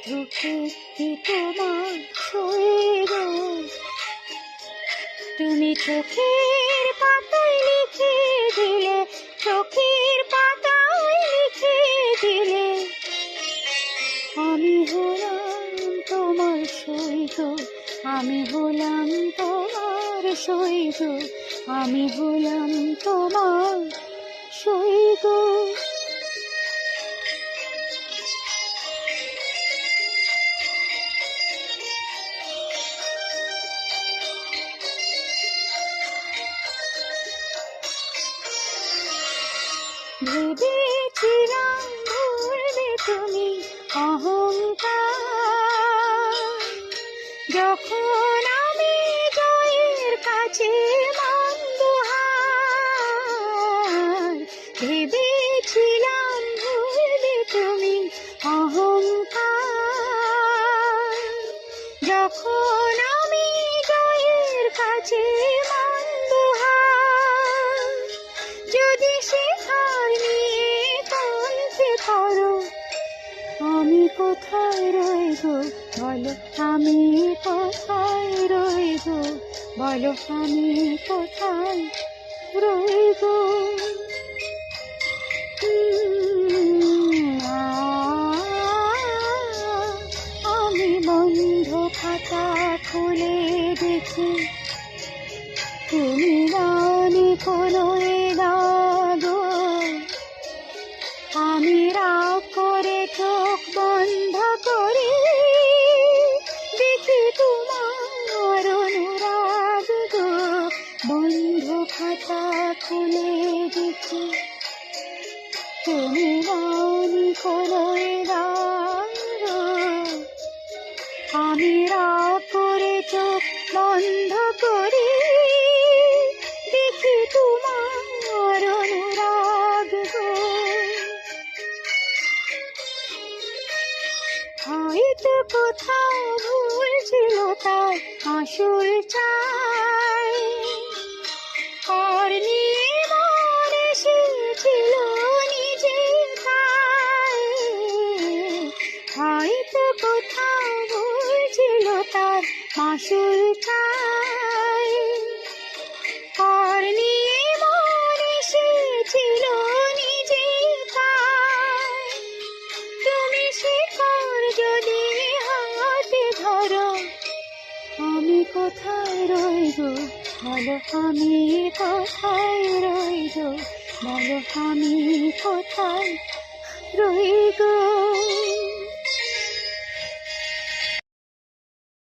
চোখে কি তোমার সইল, তুমি চোখের পাতায় লিখে দিলে, চোখের পাতায় লিখে দিলে, আমি হলাম তোমার সইল, আমি হলাম তোমার সইল, আমি হলাম তোমার সইল। ভেবেছিলাম ভুলবে তুমি অহংকার, যখন আমি জয়ের কাছে মন্দ হার। ভেবেছিলাম ভুলবে তুমি অহংকার, যখন আমি জয়ের কাছে মন্দ হার। যদি শেখার নিয়ে কাঁদতে পারো, আমি কোথায় রইব বলো, আমি কোথায় রইব বলো, আমি কোথায় রইব। আমি বন্ধ খাতা খুলে দেখি, তুমি রানি কোনো দাগ, আমি রাগ করে চোখ বন্ধ করি, দেখি তোমার অনুরাগ গো। বন্ধ খাতা খুলে দেখি, তুমি রানি কোনো দাগ, আমি রাগ করে চোখ বন্ধ করি, দেখি তোমার অনুরাগ গো। হয়তো কোথাও ভুল ছিল তার আসল চাই, আর নিয়ে মন এসেছিল নিজে তাই। হয়তো কোথাও ভুল ছিল তার আসল চাই, আর নিয়ে মন এসেছিল নিজে তাই। তুমি শিকড় যদি হাতে ধরো, আমি কোথায় রইব বলো, আমি কোথায় রইব বলো, আমি কোথায় রইব।